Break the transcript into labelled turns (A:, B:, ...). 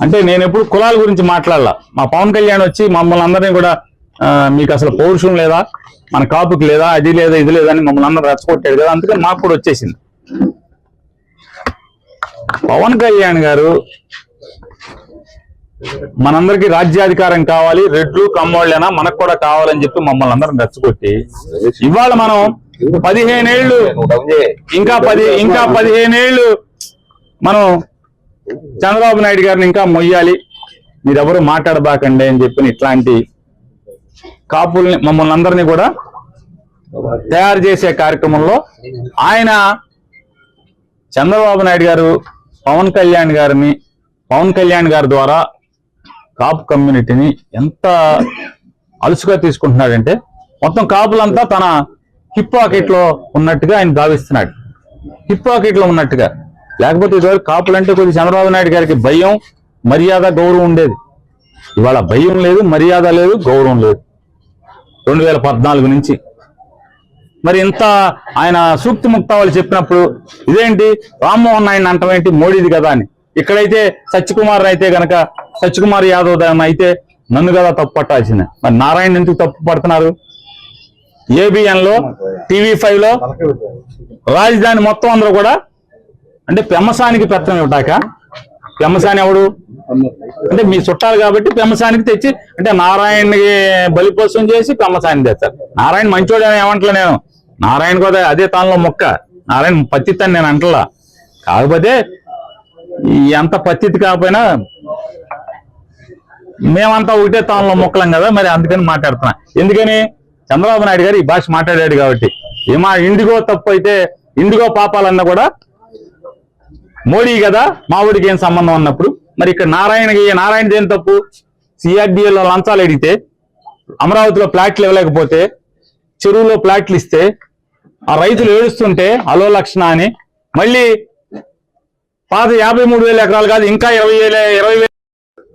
A: అంటే నేను ఎప్పుడు కులాల గురించి మాట్లాడాల. మా పవన్ కళ్యాణ్ వచ్చి మమ్మల్ని అందరినీ కూడా మీకు అసలు పౌరుషం లేదా, మన కాపుకి లేదా, అది లేదా ఇది లేదా అని మమ్మల్ని అందరూ రెచ్చగొట్టాడు కదా, అందుకని మాకు కూడా వచ్చేసింది. పవన్ కళ్యాణ్ గారు మనందరికీ రాజ్యాధికారం కావాలి, రెడ్లు కమ్మోళ్ళైనా మనకు కూడా కావాలని చెప్పి మమ్మల్ని అందరం రెచ్చగొట్టి ఇవాళ మనం 15 ఏళ్ళు ఇంకా 15 ఏళ్ళు మనం చంద్రబాబు నాయుడు గారిని ఇంకా మొయ్యాలి, మీరెవరు మాట్లాడబాకండి అని చెప్పి ఇట్లాంటి కాపుల్ని మమ్మల్ని అందరినీ కూడా తయారు చేసే కార్యక్రమంలో ఆయన చంద్రబాబు నాయుడు గారు పవన్ కళ్యాణ్ గారి ద్వారా కాపు కమ్యూనిటీని ఎంత అలుసుగా తీసుకుంటున్నాడంటే మొత్తం కాపులంతా తన హిప్ పాకెట్ లో ఉన్నట్టుగా ఆయన భావిస్తున్నాడు. హిప్ పాకెట్ లో ఉన్నట్టుగా. లేకపోతే ఇదివరకు కాపులంటే కొద్దిగా చంద్రబాబు నాయుడు గారికి భయం, మర్యాద, గౌరవం ఉండేది. ఇవాళ భయం లేదు, మర్యాద లేదు, గౌరవం లేదు 2014 నుంచి. మరి ఇంత ఆయన సూక్తి ముక్తావాళ్ళు చెప్పినప్పుడు ఇదేంటి రామ్మోహన్ నాయుడు అంటమేంటి, మోడీది కదా అని. ఇక్కడైతే సత్యకుమార్ అయితే గనక సత్యకుమార్ యాదవ్ అయితే నన్ను కదా తప్పు పట్టాల్సిందే. మరి నారాయణ ఎందుకు తప్పు పడుతున్నారు? ABN లో TV5 లో రాజధాని మొత్తం అందరూ కూడా అంటే పెమ్మసానికి పెత్తనం ఇవ్వటాక. పెమ్మసాని ఎవడు అంటే మీ చుట్టాలు కాబట్టి పెమ్మసానికి తెచ్చి అంటే నారాయణకి బలిపోసం చేసి పెమ్మసాని తెచ్చారు. నారాయణ మంచోడు అని ఏమంటలే నేను, నారాయణ కూడా అదే తానులో మొక్క, నారాయణ పత్తితని నేను అంటలా. కాకపోతే ఎంత పత్తితి కాకపోయినా మేమంతా ఒకటే తానులో మొక్కలం కదా, మరి అందుకని మాట్లాడుతున్నా. ఎందుకని చంద్రబాబు నాయుడు గారు ఈ భాష మాట్లాడాడు కాబట్టి. ఏమా ఇండిగో తప్పు అయితే ఇండిగో పాపాలన్నా కూడా మోడీ కదా, మా ఊడికి ఏం సంబంధం అన్నప్పుడు మరి ఇక్కడ నారాయణ దేని తప్పు? CRDAలో లంచాలు అడిగితే, అమరావతిలో ప్లాట్లు ఇవ్వలేకపోతే, చెరువులో ప్లాట్లు ఇస్తే ఆ రైతులు ఏడుస్తుంటే అలో లక్షణ అని మళ్ళీ పాత 53,000 ఎకరాలు కాదు ఇంకా 20,000